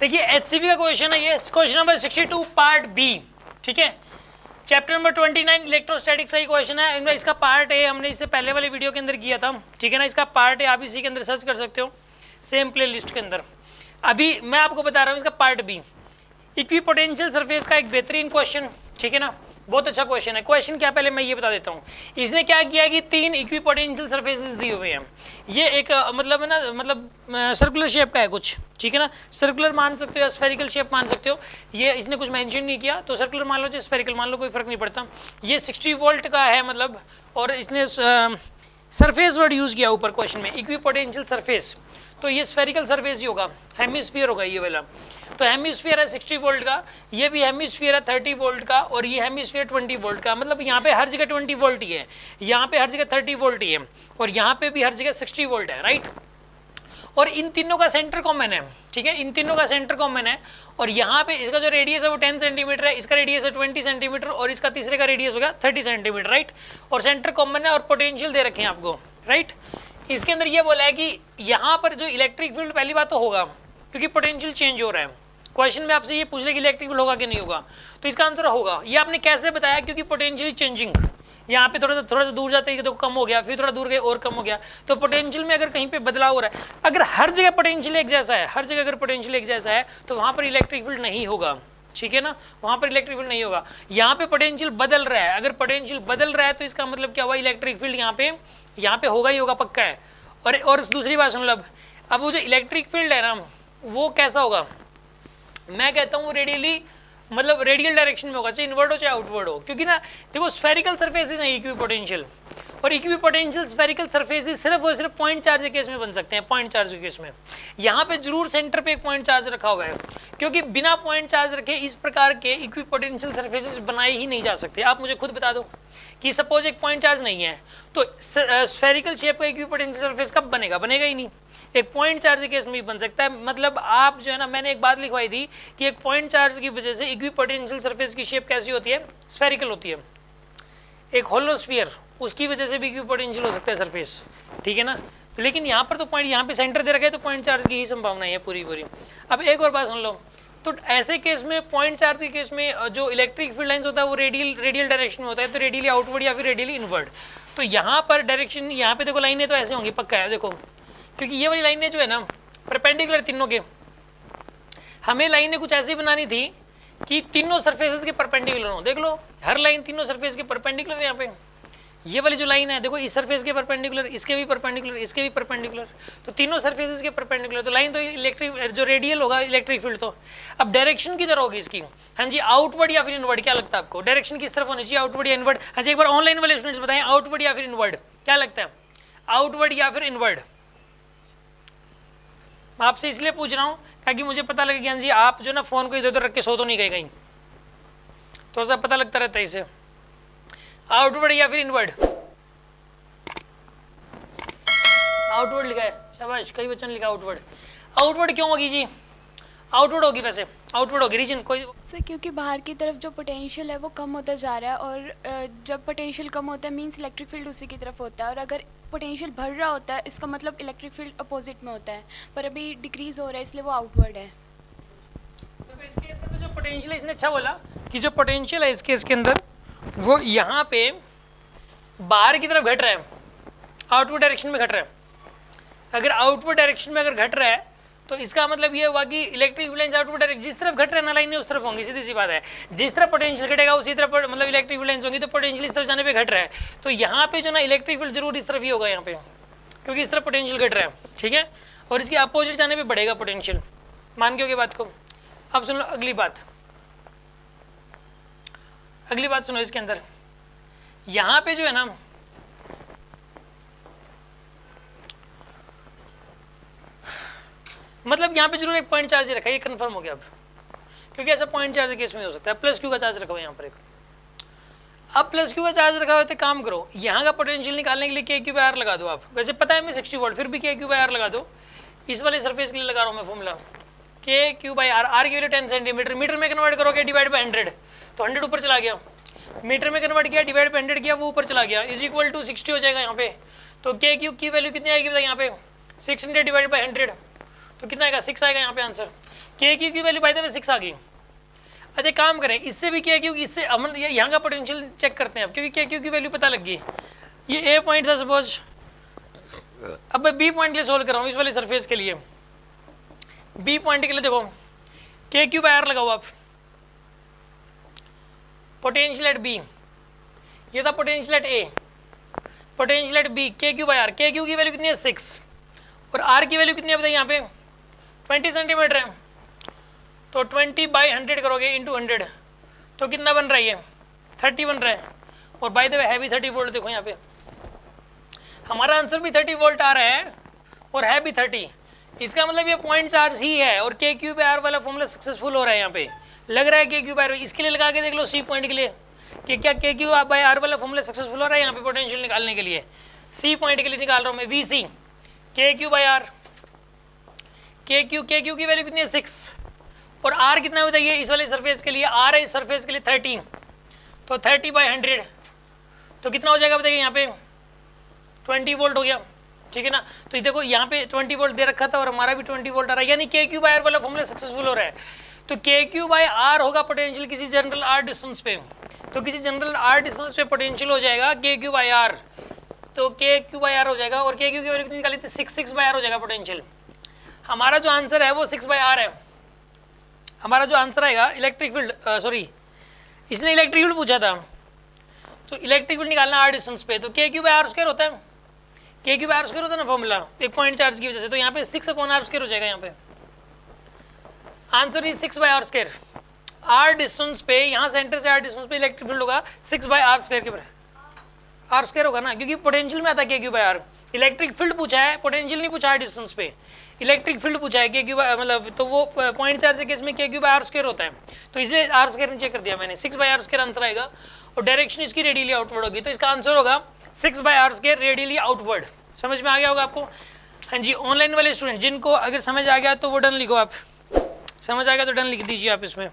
देखिए HCV का question है ये, क्वेश्चन नंबर 62 पार्ट बी, ठीक है। चैप्टर नंबर 29 इलेक्ट्रोस्टैटिक्स का ही क्वेश्चन है। इनमें इसका पार्ट ए हमने इससे पहले वाले वीडियो के अंदर किया था, ठीक है ना। इसका पार्ट ए आप इसी के अंदर सर्च कर सकते हो, सेम प्ले लिस्ट के अंदर। अभी मैं आपको बता रहा हूँ इसका पार्ट बी, इक्विपोटेंशियल सरफेस का एक बेहतरीन क्वेश्चन, ठीक है ना, बहुत अच्छा क्वेश्चन है। क्वेश्चन क्या, पहले मैं ये बता देता हूँ। इसने क्या किया कि 3 इक्विपोटेंशियल सरफेसेस दिए हुए हैं। ये एक मतलब है ना, मतलब सर्कुलर शेप का है कुछ, ठीक है ना। सर्कुलर मान सकते हो या स्फेरिकल शेप मान सकते हो। ये इसने कुछ मेंशन नहीं किया, तो सर्कुलर मान लो, स्फेरिकल मान लो, कोई फर्क नहीं पड़ता। ये 60 वोल्ट का है मतलब, और इसने सरफेस वर्ड यूज किया ऊपर क्वेश्चन में, इक्विपोटेंशियल सरफेस। तो ये स्फेरिकल सरफेस ही होगा, हेमिस्फीयर होगा ये वाला। तो हेमिस्फीयर है 60 वोल्ट का, ये भी हेमिस्फीयर है 30 वोल्ट का, और ये हेमिस्फीयर 20 वोल्ट का। मतलब यहाँ पे हर जगह 20 वोल्ट ही है, यहाँ पे हर जगह 30 वोल्ट ही है, और यहाँ पे भी हर जगह 60 वोल्ट है, राइट। और इन तीनों का सेंटर कॉमन है, ठीक है, इन तीनों का सेंटर कॉमन है। और यहाँ पे इसका जो रेडियस है वो 10 सेंटीमीटर है, इसका रेडियस है 20 सेंटीमीटर, और इसका तीसरे का रेडियस होगा 30 सेंटीमीटर, राइट। और सेंटर कॉमन है, और पोटेंशियल दे रखे हैं आपको, राइट। इसके अंदर ये बोला है कि यहाँ पर जो इलेक्ट्रिक फील्ड, पहली बात तो होगा क्योंकि पोटेंशियल चेंज हो रहा है। क्वेश्चन में आपसे ये पूछ ले कि इलेक्ट्रिक फील्ड होगा कि नहीं होगा, तो इसका आंसर होगा। ये आपने कैसे बताया, क्योंकि पोटेंशियल चेंजिंग, यहाँ पे थोड़ा सा दूर जाते ही तो कम हो गया, फिर थोड़ा दूर गए और कम हो गया। तो पोटेंशियल में अगर कहीं पे बदलाव हो रहा है, अगर हर जगह पोटेंशियल एक जैसा है, हर जगह अगर पोटेंशियल एक जैसा है, तो वहाँ पर इलेक्ट्रिक फील्ड नहीं होगा, ठीक है ना, वहाँ पर इलेक्ट्रिक फील्ड नहीं होगा। यहाँ पे पोटेंशियल बदल रहा है, अगर पोटेंशियल बदल रहा है तो इसका मतलब क्या हुआ, इलेक्ट्रिक फील्ड यहाँ पे होगा ही होगा, पक्का है। और दूसरी बात सुन लो, अब वो जो इलेक्ट्रिक फील्ड है ना, वो कैसा होगा, मैं कहता हूँ रेडियली, मतलब रेडियल डायरेक्शन में होगा, चाहे इनवर्ड हो चाहे आउटवर्ड हो। क्योंकि ना देखो, स्फेरिकल सरफेसेस हैं इक्विपोटेंशियल, और इक्विपोटेंशियल स्फेरिकल सरफेसेस सिर्फ और सिर्फ पॉइंट चार्ज के केस में बन सकते हैं, पॉइंट चार्ज के केस में। यहाँ पे जरूर सेंटर पे एक पॉइंट चार्ज रखा हुआ है, क्योंकि बिना पॉइंट चार्ज रखे इस प्रकार के इक्विपोटेंशियल सरफेसेस बनाए ही नहीं जा सकते। आप मुझे खुद बता दो कि सपोज एक पॉइंट चार्ज नहीं है, तो स्फेरिकल शेप का इक्विपोटेंशियल सरफेस कब बनेगा, बनेगा ही नहीं। एक पॉइंट चार्ज के केस में भी बन सकता है। मतलब आप जो है ना, मैंने एक बात लिखवाई थी कि एक पॉइंट चार्ज की वजह से इक्विपोटेंशियल सरफेस की शेप कैसी होती है, स्फेरिकल होती है। एक होलो स्फीयर, उसकी वजह से भी इक्विपोटेंशियल हो सकता है सरफेस, ठीक है ना। लेकिन यहाँ पर तो पॉइंट, यहाँ पे सेंटर दे रखा है, तो पॉइंट चार्ज की ही संभावना है पूरी पूरी। अब एक और बात सुन लो, तो ऐसे केस में, पॉइंट चार्ज के केस में जो इलेक्ट्रिक फील्ड लाइंस होता है वो रेडियल डायरेक्शन में होता है, तो रेडियली आउटवर्ड या फिर रेडियली इनवर्ड। तो यहाँ पर डायरेक्शन, यहाँ पे देखो लाइनें तो ऐसे होंगी, पक्का है, देखो, क्योंकि ये वाली लाइनें जो है ना परपेंडिकुलर तीनों के, हमें लाइनें कुछ ऐसी बनानी थी कि तीनों सरफेसेस के परपेंडिकुलर हो। देख लो, हर लाइन तीनों सरफेस के परपेंडिकुलर है। यहाँ पे ये वाली जो लाइन है देखो, इस सरफेस के परपेंडिकुलर, इसके भी परपेंडिकुलर, इसके भी परपेंडिकुलर, तो तीनों सरफेसेस के परपेंडिकुलर, तो लाइन तो इलेक्ट्रिक, जो रेडियल होगा इलेक्ट्रिक फील्ड। तो अब डायरेक्शन किधर होगी इसकी, हाँ जी, आउटवर्ड या फिर इनवर्ड, क्या लगता है आपको, डायरेक्शन किस तरफ होनी चाहिए, आउटवर्ड या इनवर्ड? हाँ जी, एक बार ऑनलाइन वाले स्टूडेंट्स बताएं, आउटवर्ड या फिर इनवर्ड, क्या लगता है, आउटवर्ड या फिर इनवर्ड? मैं आपसे इसलिए पूछ रहा हूँ ताकि मुझे पता लगे कि हाँ जी, आप जो ना फोन को इधर उधर रख के सो तो नहीं गए कहीं, तो ऐसा पता लगता रहता है इससे। आउटवर्ड या फिर इनवर्ड? आउटवर्ड लिखा है, शाबाश, कई बच्चों ने लिखा आउटवर्ड। आउटवर्ड क्यों होगी जी, आउटवर्ड होगी, वैसे आउटवर्ड होगी, रीजन कोई सर? क्योंकि बाहर की तरफ जो पोटेंशियल है वो कम होता जा रहा है, और जब पोटेंशियल कम होता है मींस इलेक्ट्रिक फील्ड उसी की तरफ होता है, और अगर पोटेंशियल बढ़ रहा होता है इसका मतलब इलेक्ट्रिक फील्ड अपोजिट में होता है, पर अभी डिक्रीज हो रहा है इसलिए वो आउटवर्ड है। तो इस केस के अंदर जो पोटेंशियल है, इसने अच्छा बोला कि जो पोटेंशियल है इस केस के अंदर वो यहाँ पे बाहर की तरफ घट रहा है, आउटवर्ड डायरेक्शन में घट रहा है। अगर आउटवर्ड डायरेक्शन में अगर घट रहा है तो इसका मतलब ये हुआ कि इलेक्ट्रिक फील्ड आउटवर्ड डायरेक्शन, जिस तरफ घट रहा है ना लाइन उस तरफ होंगी, सीधी सी बात है। जिस तरफ पोटेंशियल घटेगा उसी तरफ मतलब इलेक्ट्रिक फील्ड होंगी, तो पोटेंशियल इस तरफ जाने पे घट रहा है, तो यहाँ पे जो ना इलेक्ट्रिक फील्ड जरूर इस तरफ ही होगा यहाँ पे, क्योंकि इस तरफ पोटेंशियल घट रहा है, ठीक है। और इसके अपोजिट जाने पर बढ़ेगा पोटेंशियल, मान के होगी बात को। अब सुन लो अगली बात, अगली बात सुनो इसके अंदर, यहाँ पे जो है ना, मतलब यहाँ पे जरूर एक पॉइंट चार्ज रखा है, ये कंफर्म हो गया अब, क्योंकि ऐसा पॉइंट चार्ज केस में हो सकता है। प्लस क्यू का चार्ज रखा हुआ है यहाँ पर एक। अब प्लस क्यू का चार्ज रखा हुआ है, तो काम करो, यहाँ का पोटेंशियल निकालने के लिए के क्यू बाई आर लगा दो आप। वैसे पता है मैं 60 वोल्ट, फिर भी के क्यू बाई आर लगा दो। इस वाले सरफेस के लिए लगा रहा हूँ मैं फॉर्मूला, के क्यू बाई आर, आर की वैल्यू 10 सेंटीमीटर, मीटर में कन्वर्ट करोगे डिवाइड बाई 100, तो 100 ऊपर चला गया, मीटर में कन्वर्ट किया डिवाइड बाई 100 किया, वो ऊपर चला गया, इज इक्वल टू 60 हो जाएगा यहाँ पे। तो के क्यू की वैल्यू कितनी आएगी यहाँ पे, 600 डिवाइड बाई 100, तो कितना आएगा, 6 आएगा यहाँ पे आंसर। के क्यू की वैल्यू बाय द वे 6 आ गई। अच्छा काम करें, इससे भी के क्यू, इससे हम यहाँ का पोटेंशियल चेक करते हैं अब, क्योंकि के क्यू की वैल्यू पता लग गई। ये ए पॉइंट था सपोज, अब मैं बी पॉइंट के लिए सोल्व कर रहा हूँ इस वाले सरफेस के लिए। बी पॉइंट के लिए देखो के क्यू बाय आर लगाओ आप, पोटेंशियल एट बी, ये था potential at A, potential at B, K Q by R. K Q की वैल्यू कितनी है 6 और आर की वैल्यू कितनी है बताइए यहाँ पे 20 सेंटीमीटर है, तो 20/100 करोगे इंटू 100 तो कितना बन रहा है, ये 30 बन रहा है। और बाय द वे है भी 30 वोल्ट, देखो यहाँ पे हमारा आंसर भी 30 वोल्ट आ रहा है और है भी 30, इसका मतलब ये पॉइंट चार्ज ही है और के क्यू बाय आर वाला फॉर्मूला सक्सेसफुल हो रहा है। यहाँ पे लग रहा है के क्यू बाय आर, इसके लिए लगा के देख लो सी पॉइंट के लिए कि क्या के क्यू बाय आर वाला फॉर्मूला सक्सेसफुल हो रहा है यहाँ पे पोटेंशियल निकालने के लिए। सी पॉइंट के लिए निकाल रहा हूँ मैं वी सी, के Q by R, K Q की वैल्यू कितनी है 6 और आर कितना बताइए इस वाले सरफेस के लिए, आर है इस सरफेस के लिए 30, तो 30/100 तो कितना हो जाएगा बताइए यहाँ पे 20 वोल्ट हो गया, ठीक है ना। तो ये देखो यहाँ पे 20 वोल्ट दे रखा था और हमारा भी 20 वोल्ट आ रहा है, यानी के क्यू बाय आर वाला फॉर्मूला सक्सेसफुल हो रहा है। तो के क्यू बाय आर होगा पोटेंशियल किसी जनरल आर डिस्टेंस पे, तो किसी जनरल आर डिस्टेंस पे पोटेंशियल हो जाएगा के क्यू बाय आर, तो के क्यू बाय आर हो जाएगा और के क्यू की वैल्यू कितनी निकाली थी 6/r हो जाएगा पोटेंशियल। हमारा जो आंसर है वो 6/r है, हमारा जो आंसर आएगा इलेक्ट्रिक फील्ड, सॉरी इसने इलेक्ट्रिक फील्ड पूछा था, तो इलेक्ट्रिक फील्ड निकालना आर डिस्टेंस पे, तो के क्यू बाय आर स्क्वायर होता है, K Q by are square होता है ना फॉर्मूला एक पॉइंट चार्ज की वजह से, तो यहाँ पे 6/r स्क्वायर हो जाएगा। यहाँ पे answer is 6/r square. R distance पे, यहाँ सेंटर से आर डिस्टेंस पे इलेक्ट्रिक फील्ड होगा 6/r स्क्वायर के बराबर, आर स्क्वायर होगा ना, क्योंकि पोटेंशियल में आता है K Q by R. Electric field पूछा है, पोटेंशियल नहीं पूछा है डिस्टेंस पे, इलेक्ट्रिक फील्ड पूछा है के क्यू बाय, मतलब तो वो पॉइंट चार्ज के केस में के क्यू बाय आर स्क्वायर होता है, तो इसलिए आर स्क्वायर नीचे कर दिया मैंने, 6/r स्क्वायर आंसर आएगा और डायरेक्शन इसकी रेडियली आउटवर्ड होगी, तो इसका आंसर होगा 6/r स्क्वायर रेडियली आउटवर्ड। समझ में आ गया होगा आपको। हाँ जी, ऑनलाइन वाले स्टूडेंट जिनको अगर समझ आ गया तो वो डन लिखो आप, समझ आ गया तो डन लिख दीजिए आप इसमें।